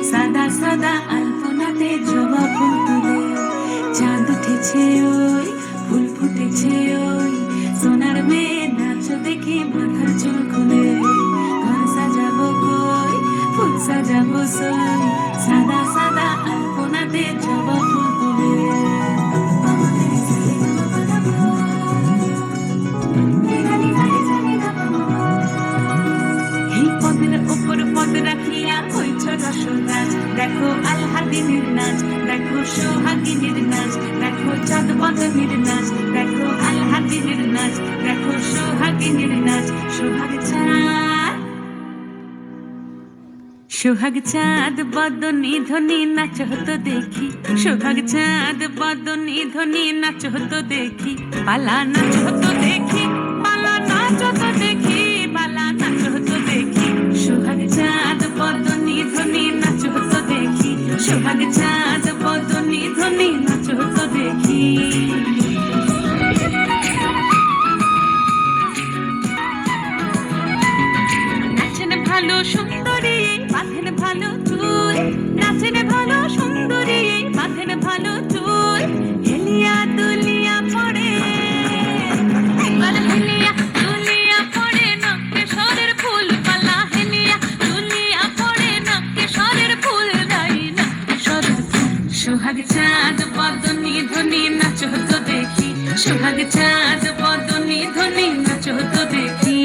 সাদা সাদা আলপনাতে জবা ফুল তুলে চাঁদ উঠেছে ওই ফুল ফুটেছে ওই সোনার মেয়ে নাচ দেখে মাথার চুল খুলে ঘর সাজাবো কই ফুল সাজাবো সই সাদা সাদা আলপনাতে জবা ফুল তুলে পদ রাখিয়া হইছ রসনাচ দেখো আলহাদিনীর নাচ দেখো সোহাগিনীর নাচ দেখো চাঁদ বদনীর নাচ দেখো আলহাদিনীর নাচ দেখো সোহাগিনীর নাচ সোহাগ চাঁদ বদনী ধ্বনি নাচ হতো দেখি সোহাগ চাঁদ বদনী ধ্বনি নাচ হতো দেখি পালা নাচ হতো দেখি পালা নাচ হতো দেখি পালা নাচ হতো দেখি সোহাগ চাঁদ বদনী ধ্বনি নাচ হতো দেখি সোহাগ চাঁদ বদনী ধ্বনি নাচ হতো দেখি নাচেন ভালো সুন্দরী বাঁধেন ভালো চুল নাচেন ভালো সুন্দরী বাঁধেন ভালো চুল হেলিয়া দুলিয়া পড়ে একবার হেলিয়া দুলিয়া পড়ে নকে সরের ফুল পালা হেলিয়া দুলিয়া পড়ে নকে সরের ফুল গাই নকে সরের ফুল সোহাগ চাঁদ বদনী ধ্বনি নাচ হতো দেখি সোহাগ চাঁদ বদনী ধ্বনি নাচ হতো দেখি